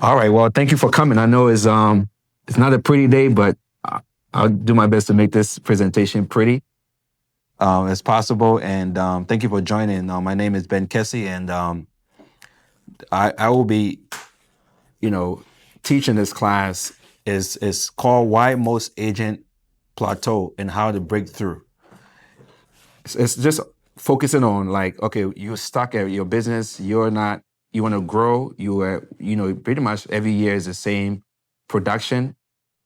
All right. Well, thank you for coming. I know it's not a pretty day, but I'll do my best to make this presentation pretty as possible. And thank you for joining. My name is Ben Kessie, and I will be, you know, teaching this class. Is called Why Most Agent Plateau and How to Break Through. It's just focusing on like, okay, you're stuck at your business. You're not. You want to grow. You are, pretty much every year is the same production.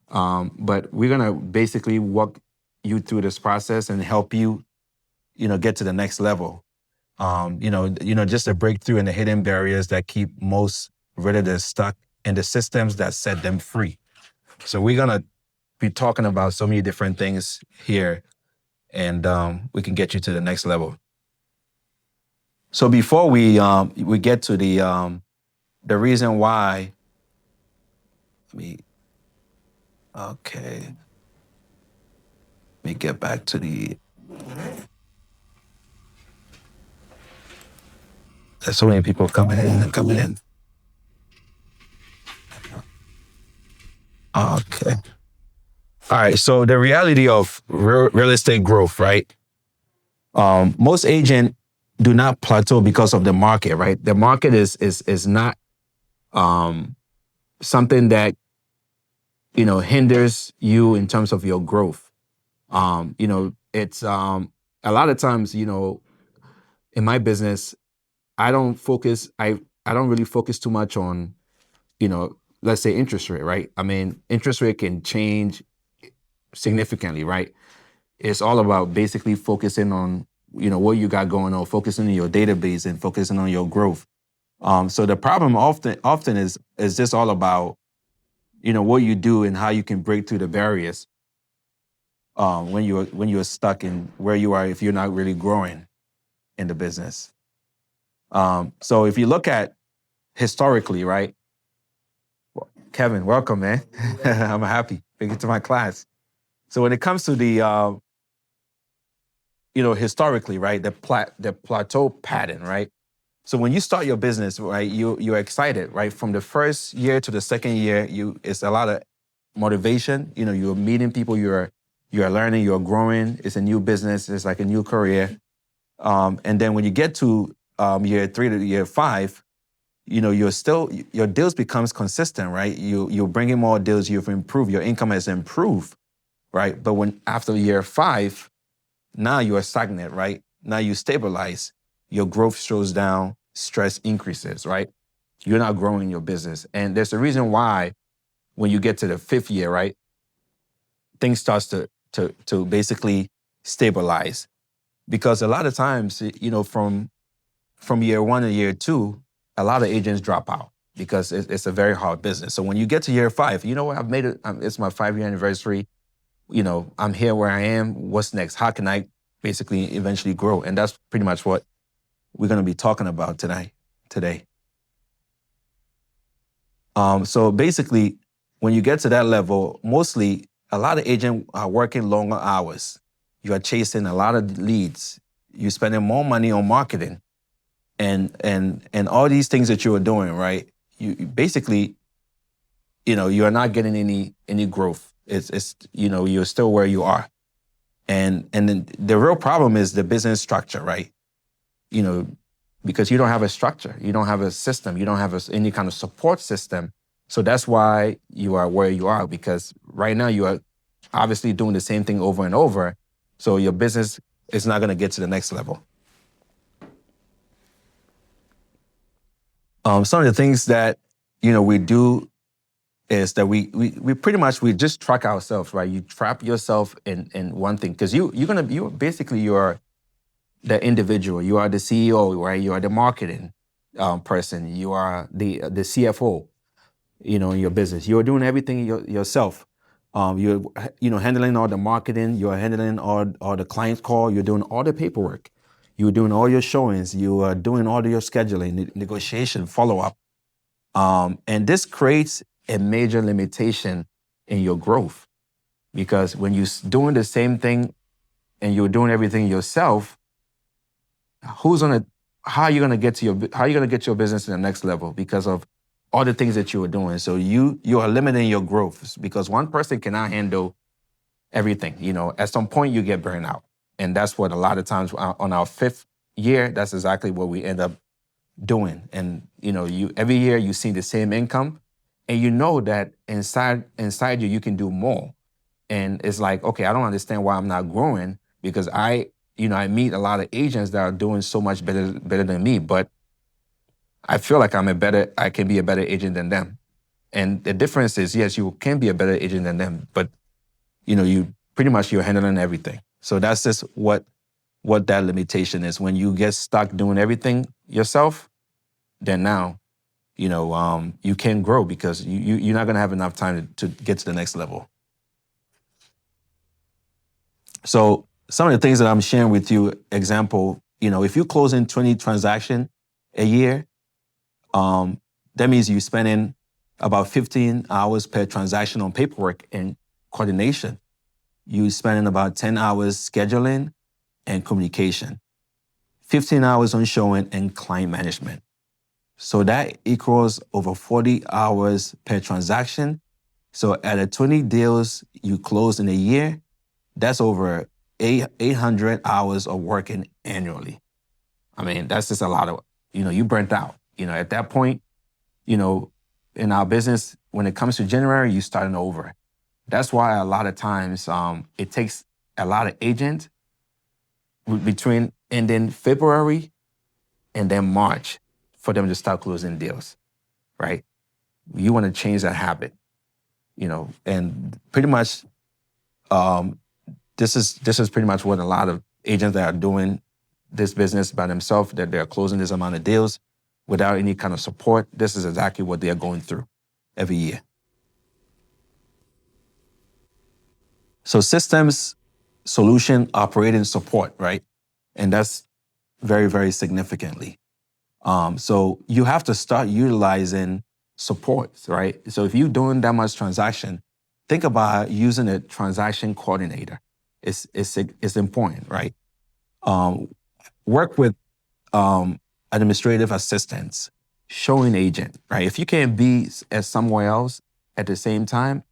But we're gonna basically walk you through this process and help you, get to the next level. Just a breakthrough in the hidden barriers that keep most redditors stuck and the systems that set them free. So we're gonna be talking about so many different things here, and we can get you to the next level. So before we get to the reason why, okay, let me get back to the. There's so many people coming in and coming in. Okay. All right. So the reality of real estate growth, right? Most agents do not plateau because of the market, right? The market is not something that hinders you in terms of your growth. It's a lot of times, in my business, I don't focus. I don't really focus too much on, let's say interest rate, right? I mean, interest rate can change significantly, right? It's all about basically focusing on, what you got going on, focusing on your database and focusing on your growth. So the problem often is just all about, what you do and how you can break through the barriers when you're stuck in where you are if you're not really growing in the business. So if you look at historically, right? Kevin, welcome, man. I'm happy. Bring it to my class. So when it comes to the, historically, right, the plateau pattern, right? So when you start your business, right, you're excited, right? From the first year to the second year, it's a lot of motivation. You're meeting people, you're learning, you're growing. It's a new business. It's like a new career. And then when you get to year 3 to year 5, your deals becomes consistent, right? You're bringing more deals. You've improved. Your income has improved, right? But when after year 5, now you are stagnant, right? Now you stabilize. Your growth slows down. Stress increases, right? You're not growing your business, and there's a reason why. When you get to the 5th year, right, things starts to basically stabilize, because a lot of times, from year 1 to year 2, a lot of agents drop out because it's a very hard business. So when you get to year 5, you know what? I've made it. It's my 5-year anniversary. I'm here where I am. What's next? How can I basically eventually grow? And that's pretty much what we're going to be talking about today. So basically, when you get to that level, mostly a lot of agents are working longer hours. You are chasing a lot of leads. You're spending more money on marketing. And all these things that you are doing, right? You basically, you are not getting any growth. It's you're still where you are. And then the real problem is the business structure, right? Because you don't have a structure, you don't have a system, you don't have any kind of support system. So that's why you are where you are, because right now you are obviously doing the same thing over and over. So your business is not going to get to the next level. Some of the things that, we do is that we pretty much, we just track ourselves, right? You trap yourself in one thing, because you're the individual. You are the CEO, right? You are the marketing person. You are the CFO, in your business. You're doing everything yourself. You're handling all the marketing. You're handling all the client call. You're doing all the paperwork. You're doing all your showings. You are doing all your scheduling, negotiation, follow-up. And this creates a major limitation in your growth, because when you're doing the same thing and you're doing everything yourself, how are you gonna get your business to the next level? Because of all the things that you were doing. So you are limiting your growth because one person cannot handle everything. At some point you get burned out. And that's what a lot of times on our fifth year, that's exactly what we end up doing. And you every year you see the same income and you know that inside you can do more. And it's like, okay, I don't understand why I'm not growing because I meet a lot of agents that are doing so much better than me, but I feel like I can be a better agent than them. And the difference is, yes, you can be a better agent than them, but you pretty much you're handling everything. So that's just what that limitation is. When you get stuck doing everything yourself, then now, you can grow because you're not gonna have enough time to get to the next level. So some of the things that I'm sharing with you, example, if you close in 20 transactions a year, that means you're spending about 15 hours per transaction on paperwork and coordination. You're spending about 10 hours scheduling and communication, 15 hours on showing and client management. So that equals over 40 hours per transaction. So at a 20 deals you close in a year, that's over 800 hours of working annually. I mean, that's just a lot of, you burnt out. At that point, in our business, when it comes to January, you're starting over. That's why a lot of times it takes a lot of agents between ending February and then March for them to start closing deals, right? You want to change that habit, and pretty much this is pretty much what a lot of agents that are doing this business by themselves, that they're closing this amount of deals without any kind of support. This is exactly what they're going through every year. So systems, solution, operating support, right? And that's very, very significantly. So you have to start utilizing supports, right? So if you're doing that much transaction, think about using a transaction coordinator. It's important, right? Work with administrative assistants, showing agent, right? If you can't be at somewhere else at the same time,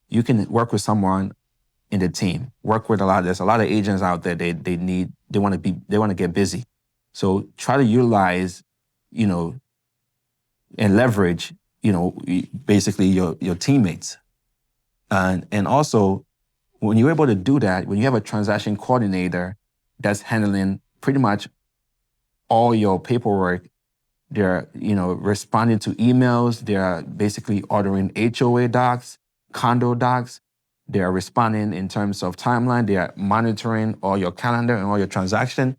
you can work with someone in the team. Work with there's a lot of agents out there. They want to get busy. So try to utilize, and leverage, basically your teammates. And also, when you're able to do that, when you have a transaction coordinator that's handling pretty much all your paperwork, they're, responding to emails, they're basically ordering HOA docs, condo docs, they're responding in terms of timeline, they're monitoring all your calendar and all your transaction.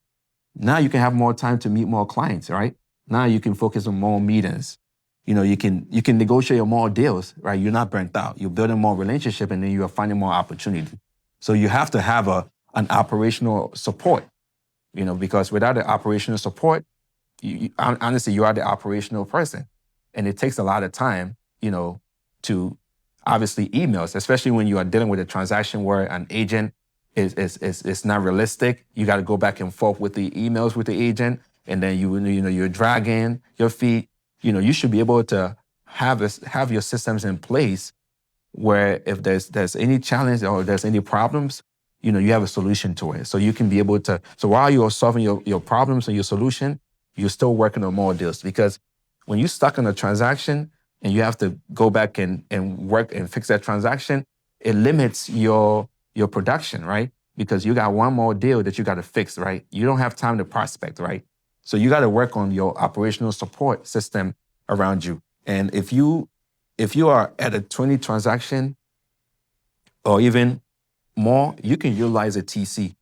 Now you can have more time to meet more clients, right? Now you can focus on more meetings. You can negotiate more deals, right? You're not burnt out. You're building more relationship and then you are finding more opportunity. So you have to have an operational support, because without the operational support, honestly, you are the operational person. And it takes a lot of time, to obviously emails, especially when you are dealing with a transaction where an agent is not realistic. You got to go back and forth with the emails with the agent. And then you're dragging your feet. You should be able to have your systems in place where if there's any challenge or there's any problems, you have a solution to it. So you can be able to, so while you're solving your problems and your solution, you're still working on more deals. Because when you're stuck in a transaction and you have to go back and work and fix that transaction, it limits your production, right? Because you got one more deal that you got to fix, right? You don't have time to prospect, right? So you got to work on your operational support system around you. And if you are at a 20 transaction or even more, you can utilize a TC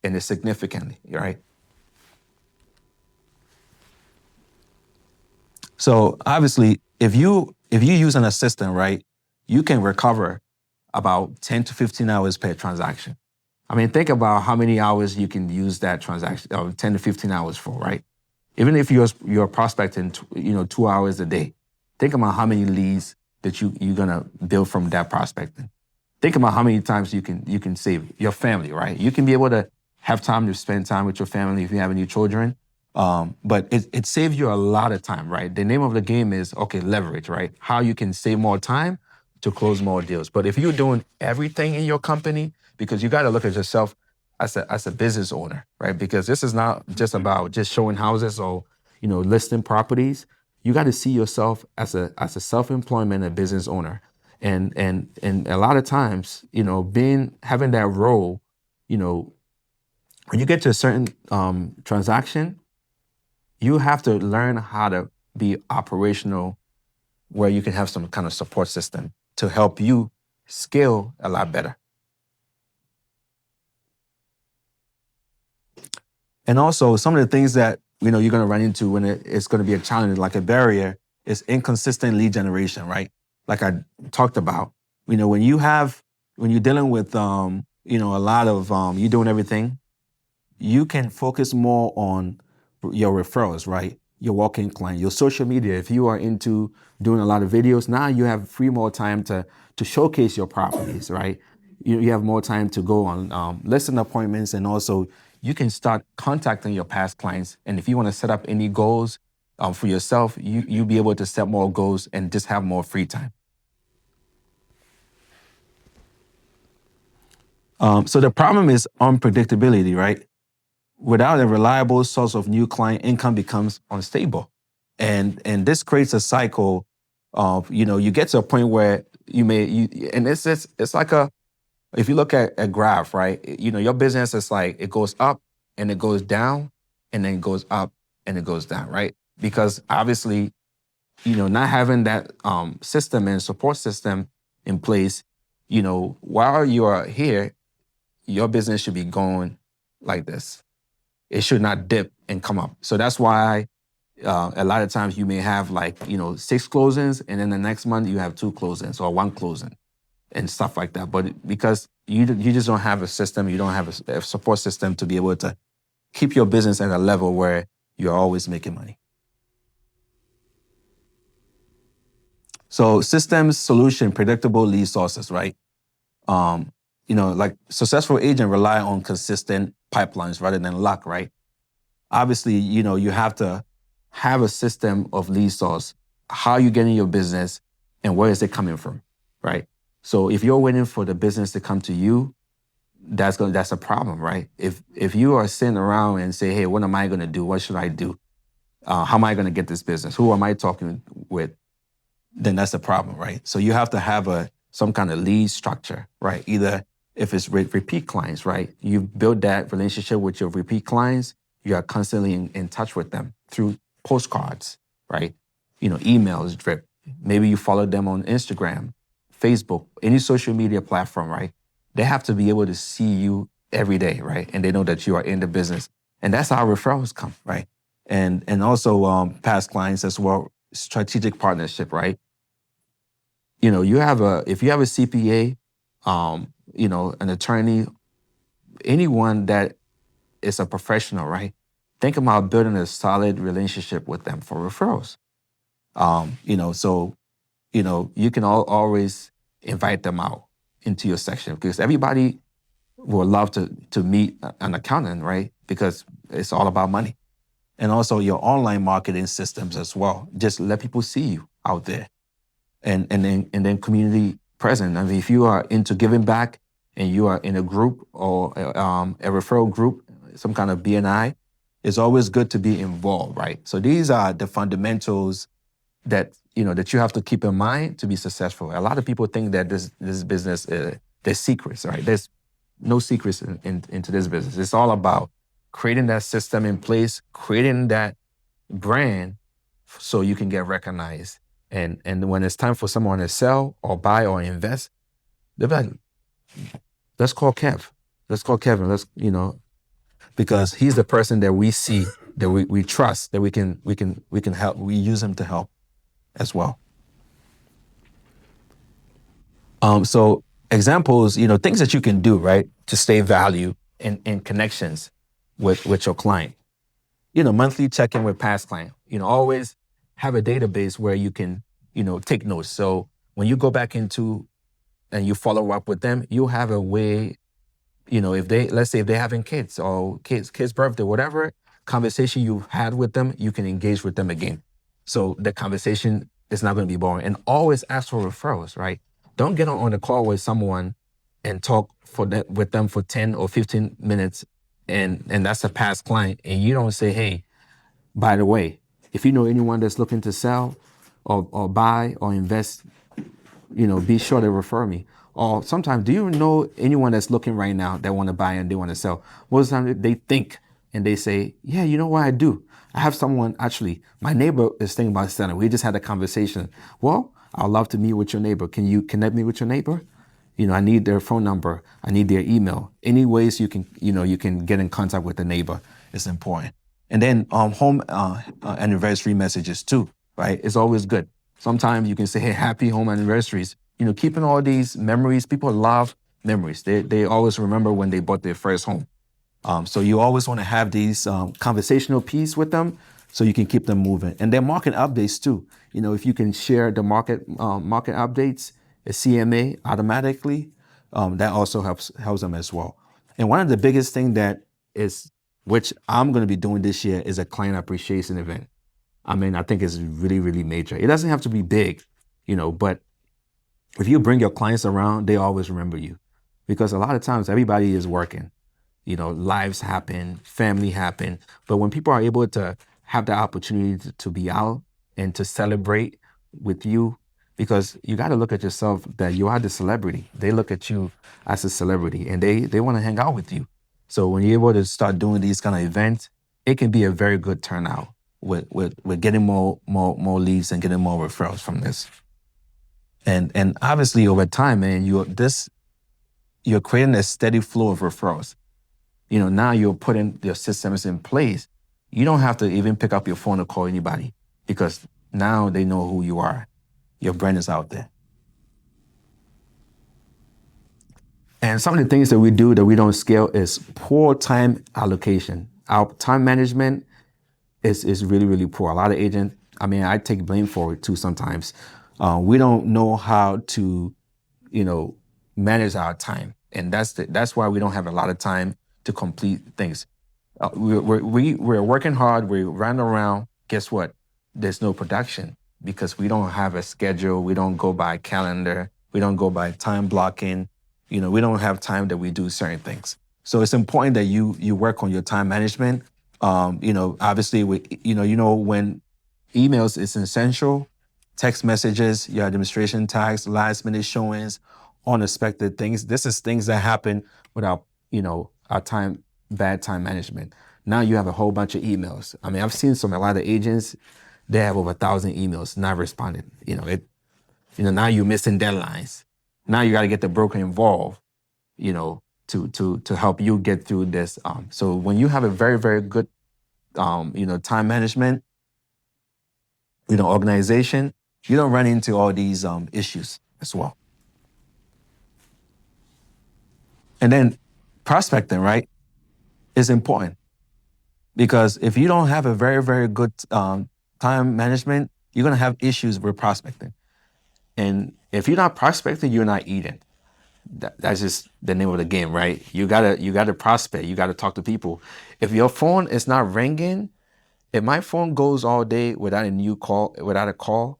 and it's significantly, right? So obviously, if you use an assistant, right, you can recover about 10 to 15 hours per transaction. I mean, think about how many hours you can use that transaction, 10 to 15 hours for, right? Even if you're prospecting, 2 hours a day, think about how many leads that you're gonna build from that prospecting. Think about how many times you can save your family, right? You can be able to have time to spend time with your family if you have any children, But it saves you a lot of time, right? The name of the game is, okay, leverage, right? How you can save more time to close more deals. But if you're doing everything in your company, because you got to look at yourself as a business owner, right? Because this is not just about just showing houses or, listing properties. You got to see yourself as a self-employment and business owner. And a lot of times, having that role, when you get to a certain transaction, you have to learn how to be operational where you can have some kind of support system to help you scale a lot better. And also some of the things that you're going to run into when it's going to be a challenge, like a barrier, is inconsistent lead generation, right? Like I talked about, when you're dealing with a lot of you doing everything, you can focus more on your referrals, right? Your walk-in client, your social media. If you are into doing a lot of videos, now you have more time to showcase your properties, right? You have more time to go on listing appointments, and also you can start contacting your past clients. And if you want to set up any goals for yourself, you'll be able to set more goals and just have more free time. So the problem is unpredictability, right? Without a reliable source of new client, income becomes unstable. And this creates a cycle of, you get to a point where and it's like if you look at a graph, right? Your business is like, it goes up and it goes down and then it goes up and it goes down, right? Because obviously, not having that system and support system in place, while you are here, your business should be going like this. It should not dip and come up. So that's why a lot of times you may have 6 closings, and then the next month you have 2 closings or 1 closing and stuff like that. But because you just don't have a system, you don't have a support system to be able to keep your business at a level where you're always making money. So systems, solution, predictable lead sources, right? Like successful agent rely on consistent pipelines rather than luck, right? Obviously, you have to have a system of lead source. How are you getting your business and where is it coming from, right? So if you're waiting for the business to come to you, that's a problem, right? If you are sitting around and say, hey, what am I going to do? What should I do? How am I going to get this business? Who am I talking with? Then that's a problem, right? So you have to have some kind of lead structure, right? Either if it's repeat clients, right? You build that relationship with your repeat clients. You are constantly in touch with them through postcards, right? Emails, drip. Maybe you follow them on Instagram, Facebook, any social media platform, right? They have to be able to see you every day, right? And they know that you are in the business. And that's how referrals come, right? And also past clients as well, strategic partnership, right? If you have a CPA, an attorney, anyone that is a professional, right? Think about building a solid relationship with them for referrals. So you can always invite them out into your section, because everybody would love to meet an accountant, right? Because it's all about money. And also your online marketing systems as well. Just let people see you out there. And then community present. I mean, if you are into giving back and you are in a group or a referral group, some kind of BNI, it's always good to be involved, right? So these are the fundamentals that you have to keep in mind to be successful. A lot of people think that this business, there's secrets, right? There's no secrets into this business. It's all about creating that system in place, creating that brand so you can get recognized. And when it's time for someone to sell or buy or invest, they're like, let's call Kev. Let's call Kevin. Because he's the person that we see, that we trust, that we can help. We use him to help as well. So examples, things that you can do, right, to stay value in connections with your client. Monthly check-in with past client. Always have a database where you can, take notes. So when you go back into and you follow up with them, you'll have a way, let's say if they're having kids or kids' birthday, whatever, conversation you've had with them, you can engage with them again. So the conversation is not going to be boring. And always ask for referrals, right? Don't get on a call with someone and talk with them for 10 or 15 minutes, and that's a past client, and you don't say, hey, by the way, if you know anyone that's looking to sell or buy or invest, be sure to refer me. Or sometimes, do you know anyone that's looking right now that want to buy and they want to sell? Most of the time they think and they say, yeah, you know what, I do. I have someone, actually, my neighbor is thinking about selling. We just had a conversation. Well, I'd love to meet with your neighbor. Can you connect me with your neighbor? I need their phone number. I need their email. Any ways you can, you can get in contact with the neighbor is important. And then home anniversary messages too, right? It's always good. Sometimes you can say, hey, happy home anniversaries. Keeping all these memories, people love memories. They always remember when they bought their first home. So you always want to have these conversational piece with them so you can keep them moving. And then market updates too. If you can share the market updates, a CMA automatically, that also helps them as well. And one of the biggest thing which I'm going to be doing this year, is a client appreciation event. I think it's really, really major. It doesn't have to be big, but if you bring your clients around, they always remember you, because a lot of times everybody is working. Lives happen, family happen. But when people are able to have the opportunity to be out and to celebrate with you, because you got to look at yourself that you are the celebrity. They look at you as a celebrity and they want to hang out with you. So when you're able to start doing these kind of events, it can be a very good turnout with getting more leads and getting more referrals from this. And obviously over time, man, you're creating a steady flow of referrals. Now you're putting your systems in place. You don't have to even pick up your phone or call anybody, because now they know who you are. Your brand is out there. And some of the things that we do that we don't scale is poor time allocation. Our time management is really, really poor. A lot of agents, I take blame for it too sometimes. We don't know how to, manage our time. And that's why we don't have a lot of time to complete things. We're working hard, we're running around. Guess what? There's no production because we don't have a schedule. We don't go by calendar. We don't go by time blocking. We don't have time that we do certain things. So it's important that you work on your time management. Obviously, when emails is essential, text messages, your administration tags, last minute showings, unexpected things. This is things that happen without, our bad time management. Now you have a whole bunch of emails. I've seen a lot of agents, they have over 1,000 emails not responded. Now you're missing deadlines. Now you got to get the broker involved, to help you get through this. So when you have a very, very good, time management, organization, you don't run into all these issues as well. And then prospecting, right, is important, because if you don't have a very, very good time management, you're going to have issues with prospecting. And if you're not prospecting, you're not eating. That's just the name of the game, right? You gotta prospect. You gotta talk to people. If your phone is not ringing, if my phone goes all day without a call,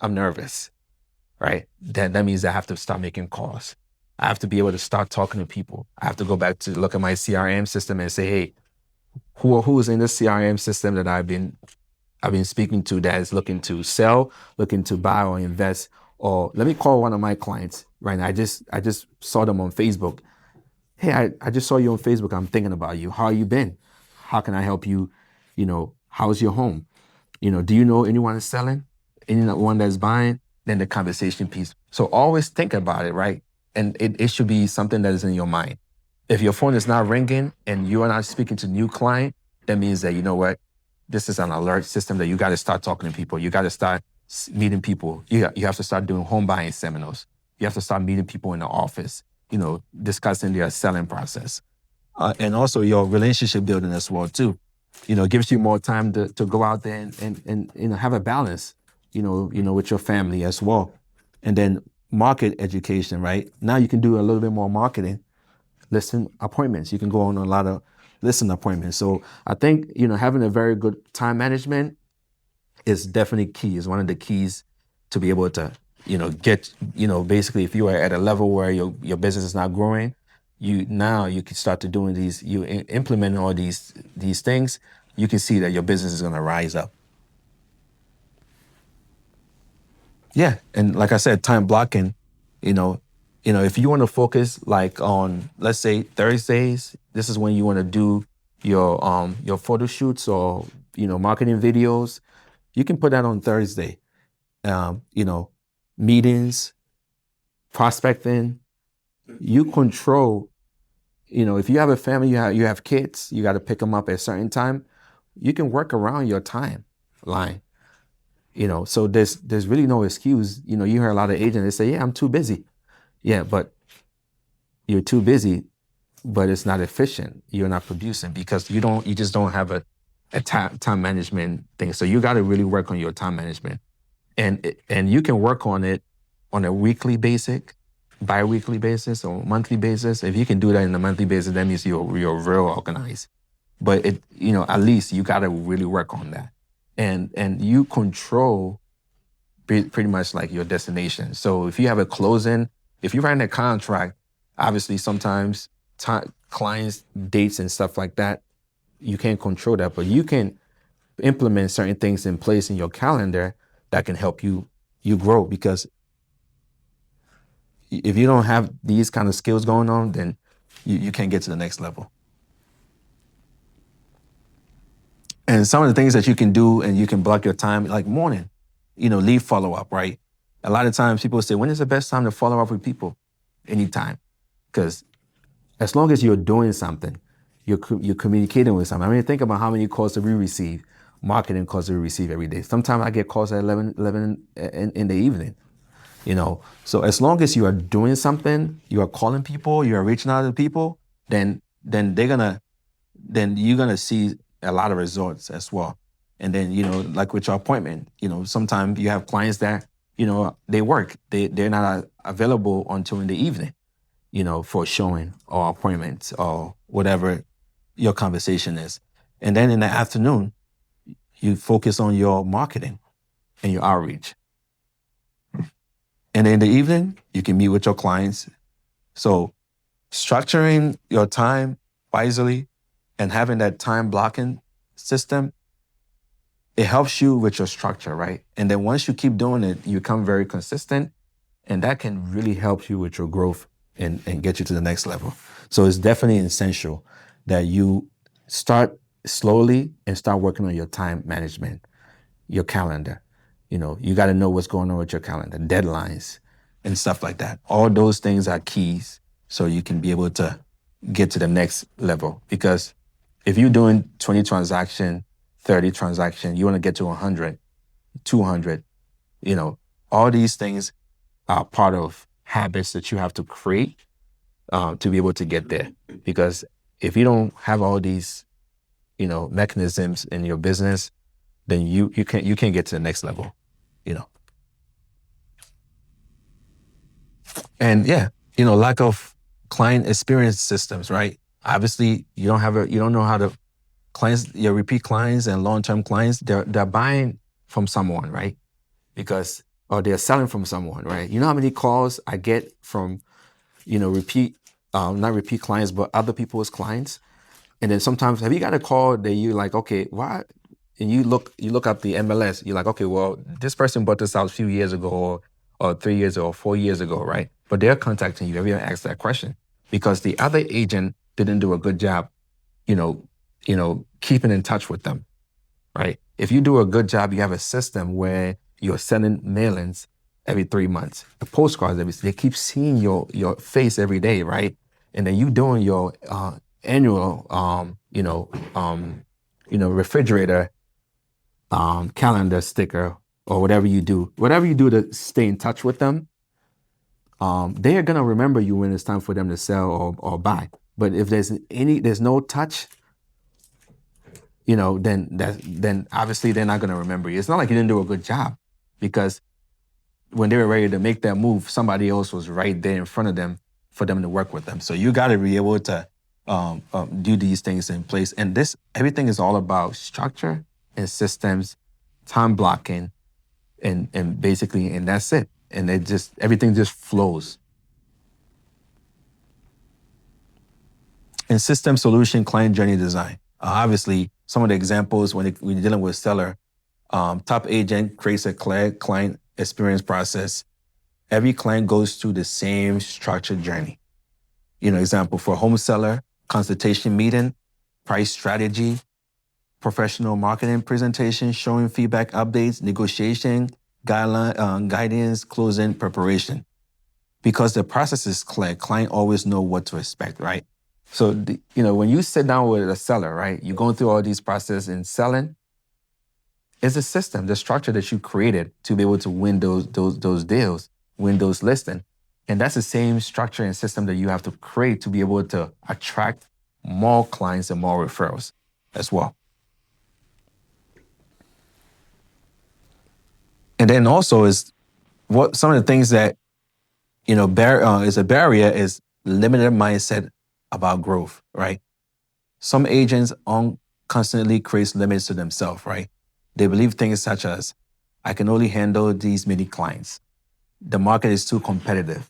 I'm nervous, right? That means I have to start making calls. I have to be able to start talking to people. I have to go back to look at my CRM system and say, hey, who is in this CRM system that I've been speaking to that is looking to sell, looking to buy or invest? Or let me call one of my clients right now. I just saw them on Facebook. Hey, I just saw you on Facebook. I'm thinking about you. How you been? How can I help you? How's your home? Do you know anyone that's selling? Anyone that's buying? Then the conversation piece. So always think about it, right? And it should be something that is in your mind. If your phone is not ringing and you are not speaking to new client, that means that, this is an alert system that you got to start talking to people. You got to start meeting people. You have to start doing home buying seminars. You have to start meeting people in the office, discussing their selling process. And also your relationship building as well too. Gives you more time to go out there and have a balance, with your family as well. And then market education, right? Now you can do a little bit more marketing, listing appointments. You can go on a lot of listing appointments. So I think, having a very good time management is definitely key. Is one of the keys to be able to, get, basically if you are at a level where your business is not growing, you can start to doing these, implementing all these things, you can see that your business is going to rise up. Yeah, and like I said, time blocking, you know, if you want to focus like on, let's say Thursdays, this is when you want to do your photo shoots or marketing videos. You can put that on Thursday. Um, you know, Meetings, prospecting. You control. If you have a family, you have kids, you got to pick them up at a certain time. You can work around your timeline. So there's really no excuse. You hear a lot of agents, they say, yeah, I'm too busy. Yeah, but you're too busy, but it's not efficient. You're not producing because you just don't have a time management thing. So you got to really work on your time management. And you can work on it on a weekly basis, bi-weekly basis, or monthly basis. If you can do that in a monthly basis, that means you're real organized. But at least you got to really work on that. And you control pretty much like your destination. So if you have a closing, if you're writing a contract, obviously sometimes clients, dates and stuff like that, you can't control that, but you can implement certain things in place in your calendar that can help you grow. Because if you don't have these kind of skills going on, then you can't get to the next level. And some of the things that you can do, and you can block your time, like morning, lead follow-up, right? A lot of times people say, when is the best time to follow up with people? Anytime. Because as long as you're doing something, you're communicating with someone. I mean, think about how many calls that we receive, marketing calls that we receive every day. Sometimes I get calls at 11 in the evening, So as long as you are doing something, you are calling people, you are reaching out to people, then you're gonna see a lot of results as well. And then, like with your appointment, sometimes you have clients that, they work. They're not available until in the evening, for showing or appointments or whatever your conversation is. And then in the afternoon, you focus on your marketing and your outreach. And in the evening, you can meet with your clients. So structuring your time wisely and having that time blocking system, it helps you with your structure, right? And then once you keep doing it, you become very consistent, and that can really help you with your growth and get you to the next level. So it's definitely essential that you start slowly and start working on your time management, your calendar. You got to know what's going on with your calendar, deadlines and stuff like that. All those things are keys so you can be able to get to the next level. Because if you're doing 20 transaction, 30 transaction, you want to get to 100, 200, all these things are part of habits that you have to create to be able to get there. Because if you don't have all these, mechanisms in your business, then you can't get to the next level, And yeah, lack of client experience systems, right? Obviously, you don't know how to clients, your repeat clients and long-term clients, they're buying from someone, right? Or they're selling from someone, right? You know how many calls I get from, not repeat clients, but other people's clients? And then sometimes, have you got a call that you like, okay, why? And you look up the MLS, you're like, okay, well, this person bought this out a few years ago or 3 years ago or 4 years ago, right? But they're contacting you. Have you ever asked that question? Because the other agent didn't do a good job, keeping in touch with them, right? If you do a good job, you have a system where you're sending mailings every 3 months, the postcards they keep seeing your face every day, right? And then you doing your annual, refrigerator calendar sticker or whatever you do to stay in touch with them. They are gonna remember you when it's time for them to sell or buy. But if there's no touch, then obviously they're not gonna remember you. It's not like you didn't do a good job, because when they were ready to make that move, somebody else was right there in front of them for them to work with them. So you got to be able to do these things in place. And this everything is all about structure and systems, time blocking, and basically, and that's it. And it just everything just flows. And system solution, client journey design. Obviously, some of the examples when you're dealing with seller, top agent creates a clear client experience process. Every client goes through the same structured journey. Example for home seller, consultation meeting, price strategy, professional marketing presentation, showing feedback updates, negotiation, guidance, closing, preparation. Because the process is clear, client always know what to expect, right? So, when you sit down with a seller, right, you're going through all these processes in selling. It's a system, the structure that you created to be able to win those deals, win those listings. And that's the same structure and system that you have to create to be able to attract more clients and more referrals as well. And then also is what some of the things that is a barrier is limited mindset about growth, right? Some agents constantly create limits to themselves, right? They believe things such as, I can only handle these many clients. The market is too competitive.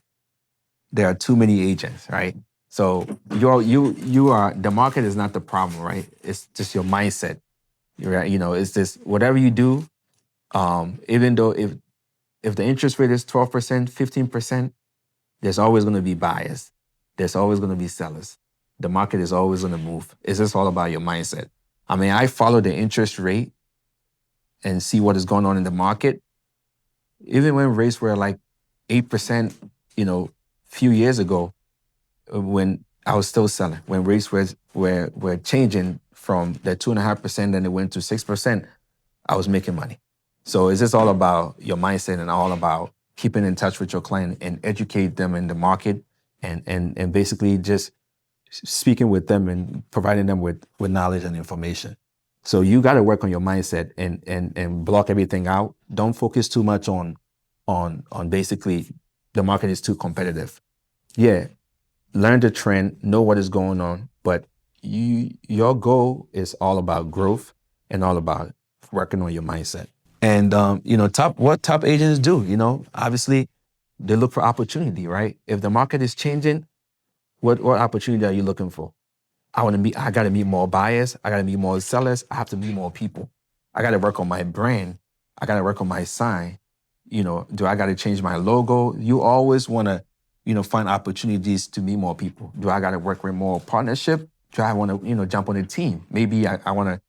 There are too many agents, right? So the market is not the problem, right? It's just your mindset. Right? It's just whatever you do, even though if the interest rate is 12%, 15%, there's always going to be buyers. There's always going to be sellers. The market is always going to move. It's just all about your mindset. I mean, I follow the interest rate and see what is going on in the market. Even when rates were like 8%, few years ago, when I was still selling, when rates were changing from the 2.5%, then it went to 6%, I was making money. So it's just all about your mindset and all about keeping in touch with your client and educate them in the market and basically just speaking with them and providing them with knowledge and information. So you got to work on your mindset and block everything out. Don't focus too much on basically the market is too competitive. Yeah, learn the trend, know what is going on, but your goal is all about growth and all about working on your mindset. And what top agents do, obviously they look for opportunity, right? If the market is changing, what opportunity are you looking for? I gotta meet more buyers, I gotta meet more sellers, I have to meet more people. I gotta work on my brand, I gotta work on my sign. Do I gotta change my logo? You always wanna, find opportunities to meet more people. Do I gotta work with more partnership? Do I wanna, jump on a team? Maybe I wanna,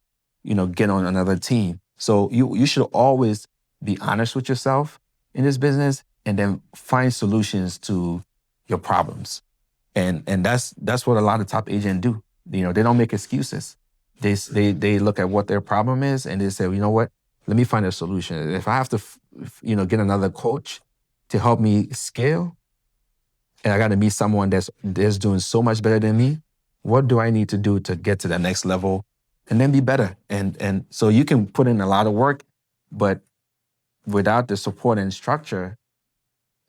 get on another team. So you should always be honest with yourself in this business and then find solutions to your problems. And that's what a lot of top agents do. They don't make excuses. They look at what their problem is and they say, you know what? Let me find a solution. If I have to, get another coach to help me scale, and I got to meet someone that's doing so much better than me, what do I need to do to get to the next level and then be better? And so you can put in a lot of work, but without the support and structure,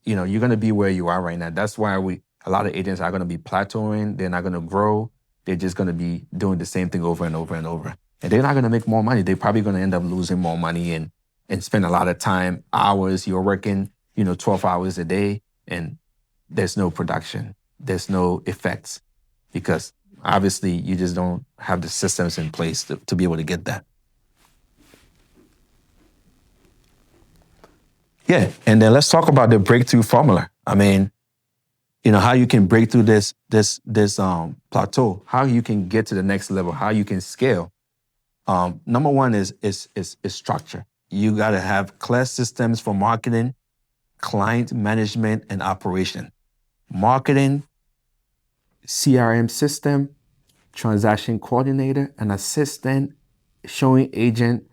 you're going to be where you are right now. That's why a lot of agents are going to be plateauing. They're not going to grow. They're just going to be doing the same thing over and over and over. And they're not going to make more money. They're probably going to end up losing more money and spend a lot of time, hours. You're working, 12 hours a day, and there's no production. There's no effects because obviously you just don't have the systems in place to be able to get that. Yeah, and then let's talk about the breakthrough formula. I mean, how you can break through this plateau, how you can get to the next level, how you can scale. Number one is structure. You got to have clear systems for marketing, client management, and operation. Marketing, CRM system, transaction coordinator, an assistant, showing agent,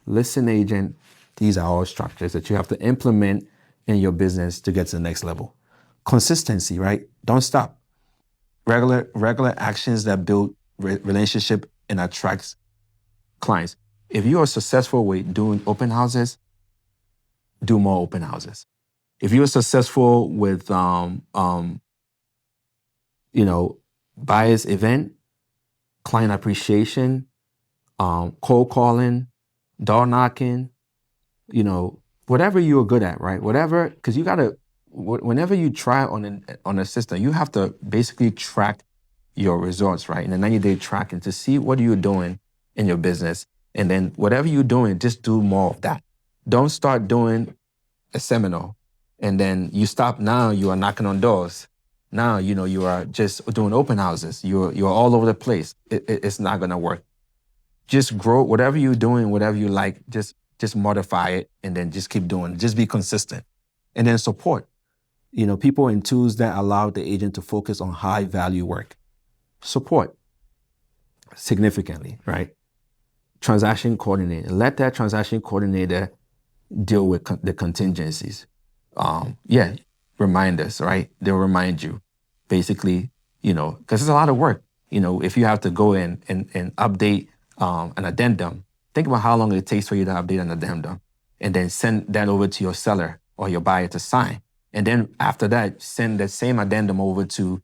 listen agent. These are all structures that you have to implement in your business to get to the next level. Consistency, right? Don't stop. Regular actions that build relationship and attracts clients. If you are successful with doing open houses, do more open houses. If you're successful with buyer's event, client appreciation, cold calling, door knocking, whatever you're good at, right? Whatever, because you gotta, whenever you try on a system, you have to basically track your results, right? In a 90-day tracking to see what you're doing in your business. And then whatever you're doing, just do more of that. Don't start doing a seminar and then you stop. Now you are knocking on doors. Now, you are just doing open houses. You're all over the place. It's not gonna work. Just grow whatever you're doing, whatever you like, just modify it and then just keep doing it. Just be consistent. And then support. People and tools that allow the agent to focus on high value work. Support significantly, right? Transaction coordinator. Let that transaction coordinator deal with the contingencies. Yeah, reminders, right? They'll remind you, basically, because it's a lot of work. If you have to go in and update an addendum, think about how long it takes for you to update an addendum, and then send that over to your seller or your buyer to sign. And then after that, send that same addendum over to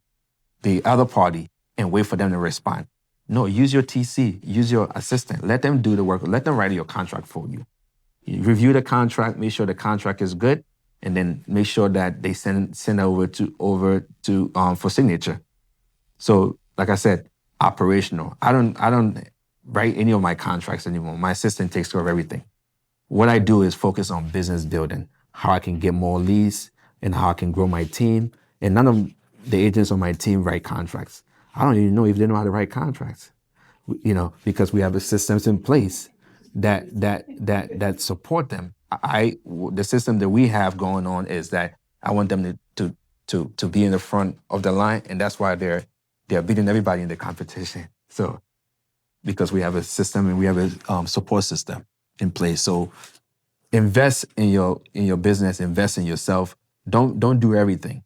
the other party and wait for them to respond. No, use your TC, use your assistant. Let them do the work. Let them write your contract for you. You review the contract, make sure the contract is good, and then make sure that they send over to for signature. So, like I said, operational. I don't write any of my contracts anymore. My assistant takes care of everything. What I do is focus on business building, how I can get more leads, and how I can grow my team. And none of the agents on my team write contracts. I don't even know if they know how to write contracts, because we have the systems in place that support them. The system that we have going on is that I want them to be in the front of the line, and that's why they're beating everybody in the competition. So because we have a system and we have a support system in place. So invest in your business, invest in yourself. Don't do everything.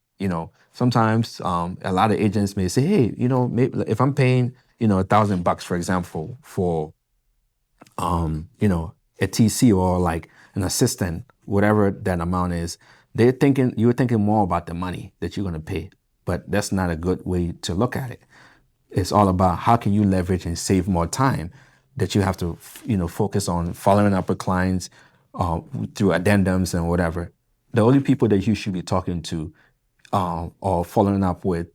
Sometimes a lot of agents may say, hey, maybe if I'm paying $1,000, for example, for a TC or like an assistant, whatever that amount is, you're thinking more about the money that you're gonna pay. But that's not a good way to look at it. It's all about how can you leverage and save more time that you have to, focus on following up with clients through addendums and whatever. The only people that you should be talking to or following up with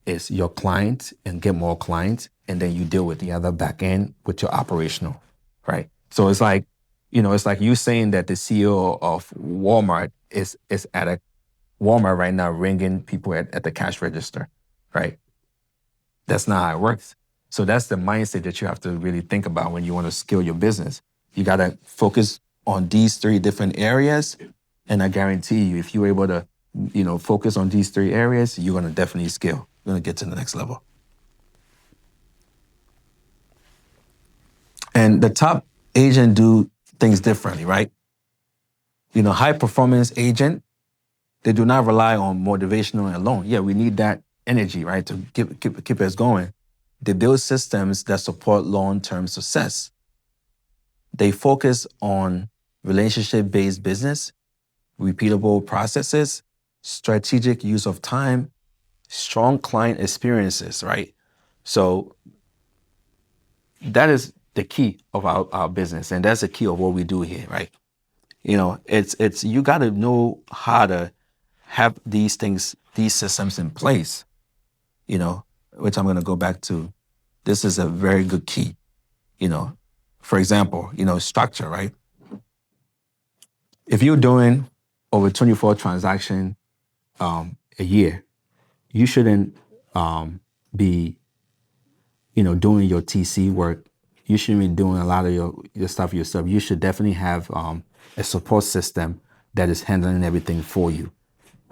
is your clients, and get more clients, and then you deal with the other back end with your operational, right? So it's like you saying that the CEO of Walmart is at a Walmart right now ringing people at the cash register, right? That's not how it works. So that's the mindset that you have to really think about when you want to scale your business. You got to focus on these 3 different areas, and I guarantee you, if you're able to, focus on these 3 areas, you're going to definitely scale. You're going to get to the next level. And the top agent do things differently, right? High performance agent, they do not rely on motivational alone. Yeah, we need that energy, right, to keep us going. They build systems that support long-term success. They focus on relationship-based business, repeatable processes, strategic use of time, strong client experiences, right? So that is the key of our business, and that's the key of what we do here, right? It's you got to know how to have these things, these systems in place, which I'm going to go back to. This is a very good key, For example, structure, right? If you're doing over 24 transactions a year, you shouldn't be, doing your TC work. You shouldn't be doing a lot of your stuff yourself. You should definitely have a support system that is handling everything for you.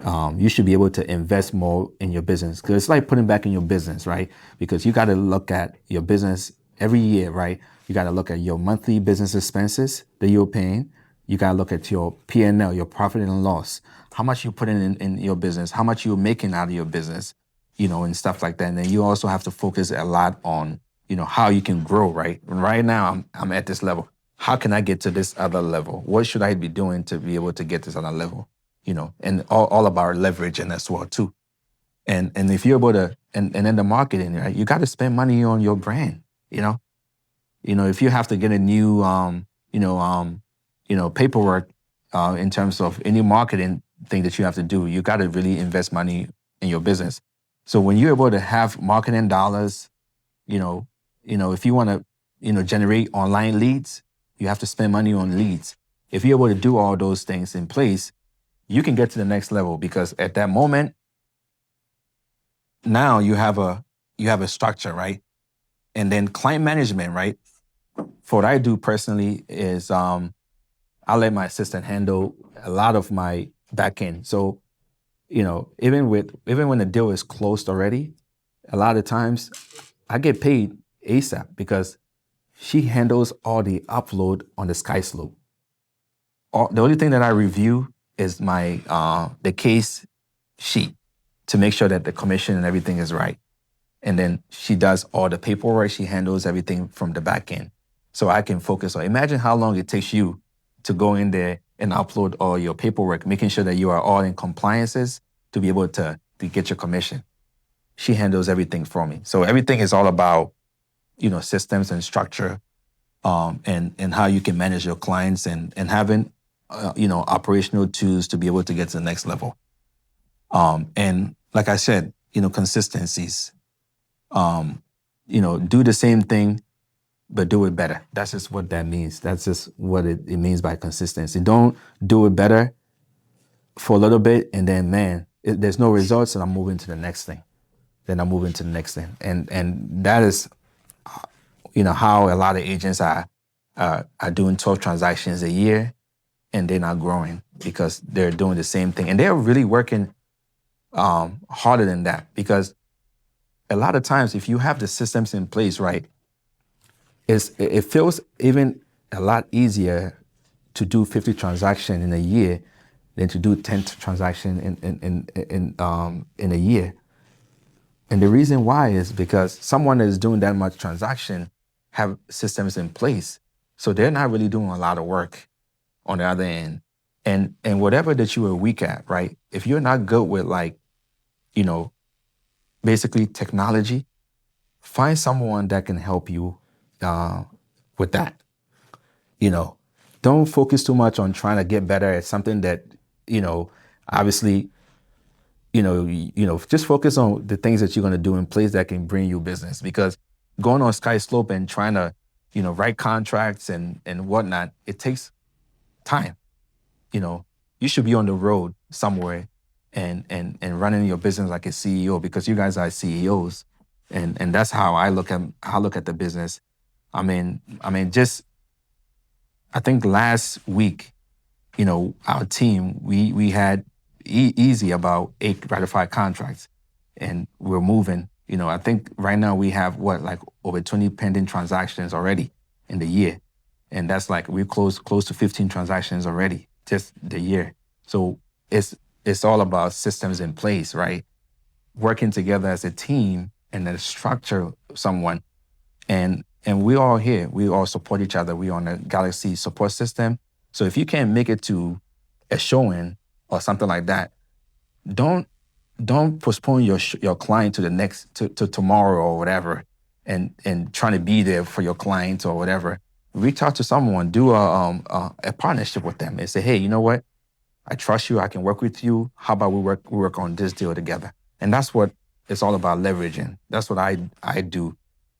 You should be able to invest more in your business, because it's like putting back in your business, right? Because you got to look at your business every year, right? You got to look at your monthly business expenses that you're paying. You got to look at your P&L, your profit and loss, how much you put in your business, how much you're making out of your business, and stuff like that. And then you also have to focus a lot on, how you can grow, right? Right now, I'm at this level. How can I get to this other level? What should I be doing to be able to get this other level? And all about leveraging as well too. And if you're able to, and then the marketing, right? You got to spend money on your brand. You know, if you have to get a new, paperwork in terms of any marketing thing that you have to do, you got to really invest money in your business. So when you're able to have marketing dollars, you know, if you want to, generate online leads, you have to spend money on leads. If you're able to do all those things in place, you can get to the next level because at that moment, now you have a structure, right? And then client management, right? For what I do personally is I let my assistant handle a lot of my back end. So, even when the deal is closed already, a lot of times I get paid ASAP because she handles all the upload on the SkySlope. The only thing that I review is my the case sheet to make sure that the commission and everything is right. And then she does all the paperwork. She handles everything from the back end. So I can focus on, imagine how long it takes you to go in there and upload all your paperwork, making sure that you are all in compliances to be able to get your commission. She handles everything for me. So everything is all about, systems and structure, and how you can manage your clients and having, operational tools to be able to get to the next level. And like I said, consistencies. Do the same thing, but do it better. That's just what that means. That's just what it means by consistency. Don't do it better for a little bit and then, man, there's no results and I'm moving to the next thing. Then I'm moving to the next thing. And that is, how a lot of agents are doing 12 transactions a year and they're not growing because they're doing the same thing. And they're really working harder than that because a lot of times if you have the systems in place, right, it feels even a lot easier to do 50 transactions in a year than to do 10 transactions in a year. And the reason why is because someone that is doing that much transaction have systems in place. So they're not really doing a lot of work on the other end. And whatever that you are weak at, right? If you're not good with basically technology, find someone that can help you with that. Don't focus too much on trying to get better at something that, obviously, just focus on the things that you're going to do in place that can bring you business. Because going on SkySlope and trying to, write contracts and whatnot, it takes time. You should be on the road somewhere and running your business like a CEO because you guys are CEOs. And that's how I look at the business. I think last week, our team, we had easy about 8 ratified contracts and we're moving. I think right now we have over 20 pending transactions already in the year. And that's we close to 15 transactions already just the year. So it's all about systems in place, right? Working together as a team and then structure someone. And we all here, we all support each other. We're on a Galaxy support system. So if you can't make it to a showing or something like that, don't postpone your client to the next to tomorrow or whatever, and trying to be there for your client or whatever. Reach out to someone, do a partnership with them, and say, hey, you know what? I trust you. I can work with you. How about we work on this deal together? And that's what it's all about, leveraging. That's what I do.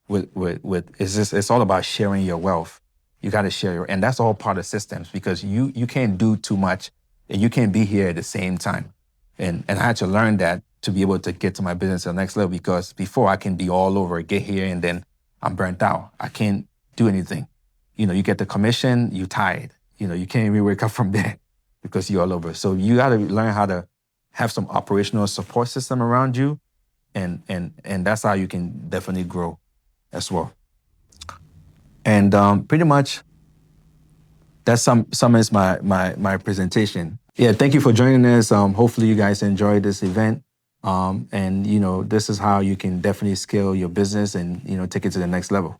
It's all about sharing your wealth. You got to share and that's all part of systems because you can't do too much and you can't be here at the same time. And I had to learn that to be able to get to my business at the next level because before I can be all over, get here, and then I'm burnt out. I can't do anything. You get the commission, you tired. You can't even wake up from there because you're all over. So you got to learn how to have some operational support system around you, and that's how you can definitely grow as well. And pretty much that sums my presentation. Yeah, thank you for joining us. Hopefully you guys enjoyed this event. And this is how you can definitely scale your business and take it to the next level.